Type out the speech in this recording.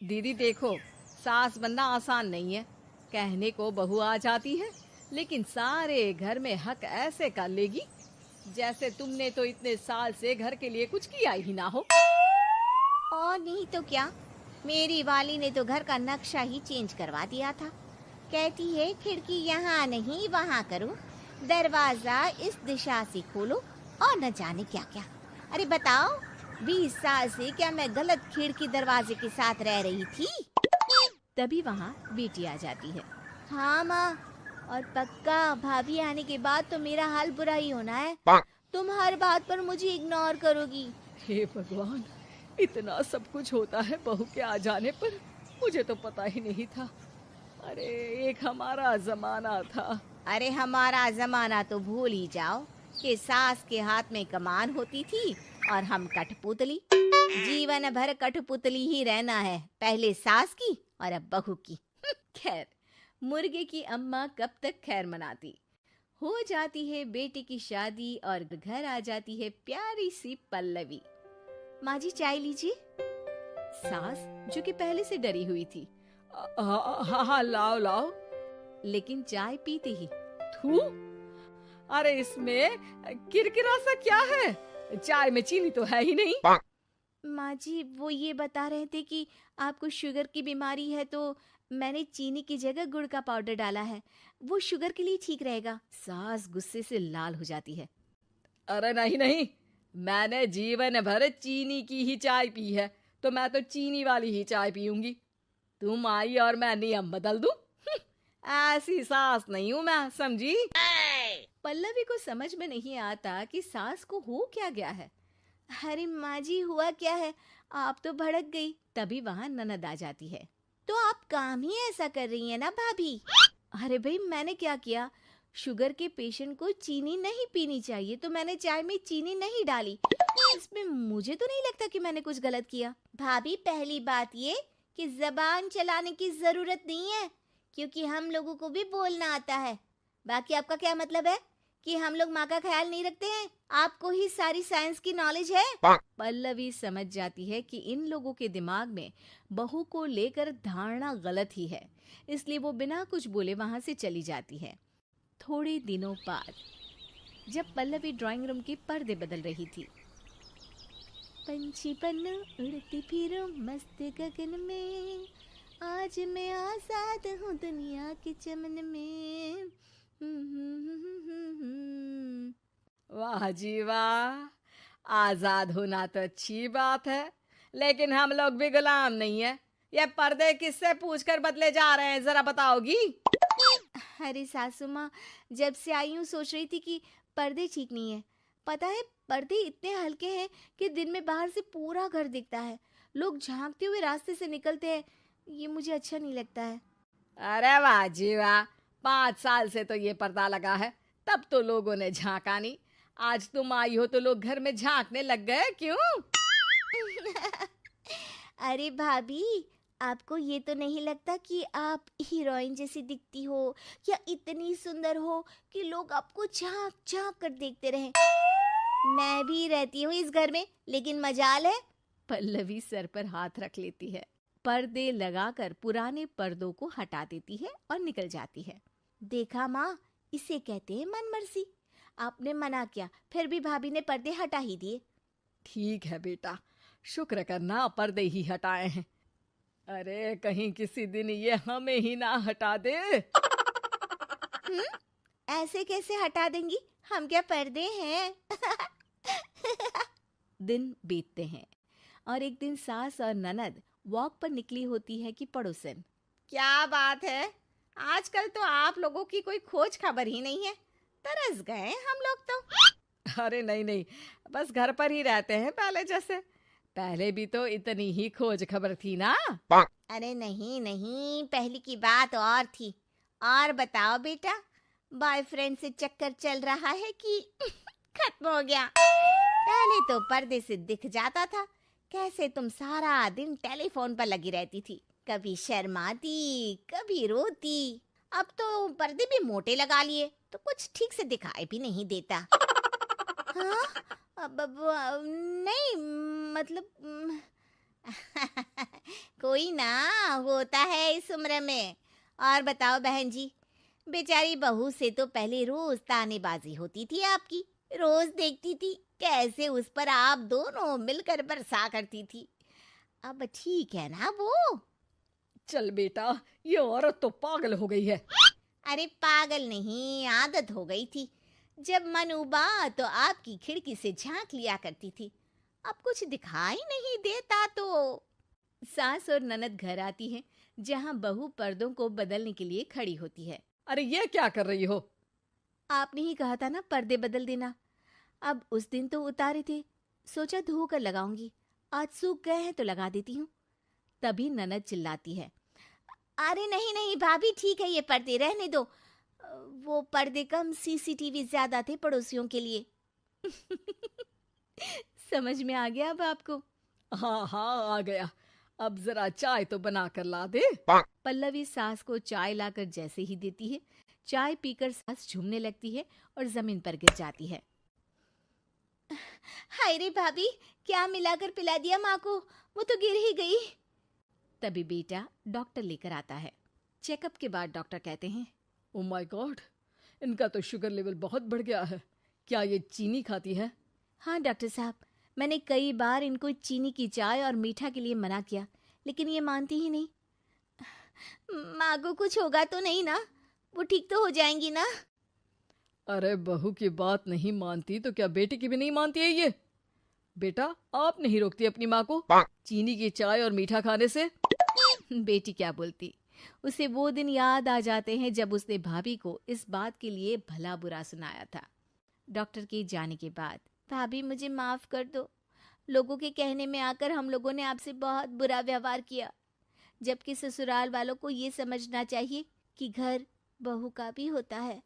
दीदी देखो, सास बनना आसान नहीं है। कहने को बहू आ जाती है, लेकिन सारे घर में हक ऐसे कर लेगी जैसे तुमने तो इतने साल से घर के लिए कुछ किया ही ना हो। और नहीं तो क्या, मेरी वाली ने तो घर का नक्शा ही चेंज करवा दिया था। कहती है खिड़की यहाँ नहीं वहाँ करो, दरवाजा इस दिशा से खोलो और न जाने क्या क्या। अरे बताओ, 20 साल से क्या मैं गलत खिड़की दरवाजे के साथ रह रही थी? तभी वहाँ बेटी आ जाती है। हाँ माँ, और पक्का भाभी आने के बाद तो मेरा हाल बुरा ही होना है। तुम हर बात पर मुझे इग्नोर करोगी। हे भगवान, इतना सब कुछ होता है बहू के आ जाने पर, मुझे तो पता ही नहीं था। अरे एक हमारा जमाना था। अरे हमारा जमाना तो भूल ही जाओ कि सास के हाथ में कमान होती थी और हम कठपुतली। जीवन भर कठपुतली ही रहना है, पहले सास की और अब बहू की। खैर, मुर्गे की अम्मा कब तक खैर मनाती। हो जाती है बेटी की शादी और घर आ जाती है प्यारी सी पल्लवी। माँ जी चाय लीजिए। सास जो कि पहले से डरी हुई थी, हाँ हाँ लाओ लाओ, लेकिन चाय पीते ही थू, अरे इसमें किरकिरा सा क्या है? चाय में चीनी तो है ही नहीं। माँ जी वो ये बता रहे थे कि आपको शुगर की बीमारी है, तो मैंने चीनी की जगह गुड़ का पाउडर डाला है, वो शुगर के लिए ठीक रहेगा। सास गुस्से से लाल हो जाती है। अरे नहीं नहीं, मैंने जीवन भर चीनी की ही चाय पी है, तो मैं तो चीनी वाली ही चाय पीऊंगी। तुम आई और मैं नियम बदल दूं? ऐसी सास नहीं हूं मैं, समझी? पल्लवी को समझ में नहीं आता कि सास को हो क्या गया है। अरे माँ जी हुआ क्या है, आप तो भड़क गई। तभी वहां ननद आ जाती है। तो आप काम ही ऐसा कर रही है ना भाभी? अरे भाई मैंने क्या किया? शुगर के पेशेंट को चीनी नहीं पीनी चाहिए, तो मैंने चाय में चीनी नहीं डाली। इसमें मुझे तो नहीं लगता कि मैंने कुछ गलत किया। भाभी पहली बात ये कि जबान चलाने की जरूरत नहीं है, क्योंकि हम लोगों को भी बोलना आता है। बाकी आपका क्या मतलब है कि हम लोग माँ का ख्याल नहीं रखते हैं? आपको ही सारी साइंस की नॉलेज है। पल्लवी समझ जाती है कि इन लोगों के दिमाग में बहू को लेकर धारणा गलत ही है, इसलिए वो बिना कुछ बोले वहां से चली जाती है। थोड़े दिनों बाद जब पल्लवी ड्राइंग रूम के पर्दे बदल रही थी, पंछी पन्ना उड़ती फिरूं मस्त गगन में, आज मैं आजाद हूँ दुनिया के चमन में। वाह जी वाह, आजाद होना तो अच्छी बात है, लेकिन हम लोग भी गुलाम नहीं है। ये पर्दे किससे पूछकर बदले जा रहे हैं, जरा बताओगी? अरे सासू माँ, जब से आई हूँ सोच रही थी कि पर्दे ठीक नहीं है। पता है, पर्दे इतने हल्के हैं कि दिन में बाहर से पूरा घर दिखता है, लोग झांकते हुए रास्ते से निकलते हैं। ये मुझे अच्छा नहीं लगता है। अरे वाह जी वाह, 5 साल से तो ये पर्दा लगा है, तब तो लोगों ने झांका नहीं। आज तुम आई हो तो लोग घर में झांकने लग गए, क्यों? अरे भाभी, आपको ये तो नहीं लगता कि आप हीरोइन जैसी दिखती हो, या इतनी सुंदर हो कि लोग आपको झांक झांक कर देखते रहे? मैं भी रहती हूँ इस घर में, लेकिन मजाल है। पल्लवी सर पर हाथ रख लेती है, पर्दे लगाकर पुराने पर्दों को हटा देती है और निकल जाती है। देखा माँ, इसे कहते हैं मनमर्जी। आपने मना किया, फिर भी भाभी ने पर्दे हटा ही दिए। ठीक है बेटा, शुक्र करना पर्दे ही हटाए हैं। अरे कहीं किसी दिन ये हमें ही ना हटा दे। हम्म, ऐसे कैसे हटा देंगी? हम क्या पर्दे हैं? दिन बीतते हैं और एक दिन सास और ननद वॉक पर निकली होती है कि पड़ोसन। क्या बात है, आजकल तो आप लोगों की कोई खोज खबर ही नहीं है। तरस गए हम लोग तो। अरे नहीं नहीं, बस घर पर ही रहते हैं पहले जैसे। पहले भी तो इतनी ही खोज खबर थी ना। अरे नहीं नहीं, पहले की बात और थी। और बताओ बेटा, बॉयफ्रेंड से चक्कर चल रहा है कि खत्म हो गया? पहले तो पर्दे से दिख जाता था कैसे तुम सारा दिन टेलीफोन पर लगी रहती थी, कभी शर्माती कभी रोती। अब तो पर्दे भी मोटे लगा लिए तो कुछ ठीक से दिखाई भी नहीं देता। हाँ, अब नहीं, मतलब कोई ना, होता है इस उम्र में। और बताओ बहन जी, बेचारी बहू से तो पहले रोज तानेबाजी होती थी आपकी। रोज देखती थी कैसे उस पर आप दोनों मिलकर बरसा करती थी। अब ठीक है ना वो? चल बेटा, ये औरत तो पागल हो गई है। अरे पागल नहीं, आदत हो गई थी। जब मन उबा तो आपकी खिड़की से झांक लिया करती थी। अब कुछ दिखाई नहीं देता तो। सास और ननद घर आती है, जहां बहू पर्दों को बदलने के लिए खड़ी होती है। अरे ये क्या कर रही हो? आपने ही कहा था ना पर्दे बदल देना। अब उस दिन तो उतारे थे, सोचा धो कर लगाऊंगी। आज सूख गए हैं तो लगा देती हूँ। तभी ननद चिल्लाती है, अरे नहीं नहीं भाभी, ठीक है ये पर्दे रहने दो। वो पर्दे कम, सीसीटीवी ज्यादा थे पड़ोसियों के लिए। समझ में आ गया अब आपको? हाँ हाँ, आ गया। अब जरा चाय तो बना कर ला दे। पल्लवी सास को चाय लाकर जैसे ही देती है, चाय पीकर सास झूमने लगती है और जमीन पर गिर जाती है। हाय रे भाभी, क्या मिलाकर पिला दिया माँ को, वो तो गिर ही गई। तभी बेटा डॉक्टर लेकर आता है। चेकअप के बाद डॉक्टर कहते हैं, ओ माय गॉड, इनका तो शुगर लेवल बहुत बढ़ गया है। क्या ये चीनी खाती है? हाँ डॉक्टर साहब, मैंने कई बार इनको चीनी की चाय और मीठा के लिए मना किया, लेकिन ये मानती ही नहीं। माँ को कुछ होगा तो नहीं ना? वो ठीक तो हो जाएंगी ना? अरे बहू की बात नहीं मानती तो क्या बेटी की भी नहीं मानती है ये? बेटा, आप नहीं रोकती अपनी माँ को चीनी की चाय और मीठा खाने से? बेटी क्या बोलती, उसे वो दिन याद आ जाते हैं जब उसने भाभी को इस बात के लिए भला बुरा सुनाया था। डॉक्टर के जाने के बाद, भाभी मुझे माफ कर दो, लोगों के कहने में आकर हम लोगों ने आपसे बहुत बुरा व्यवहार किया, जबकि ससुराल वालों को ये समझना चाहिए कि घर बहू का भी होता है।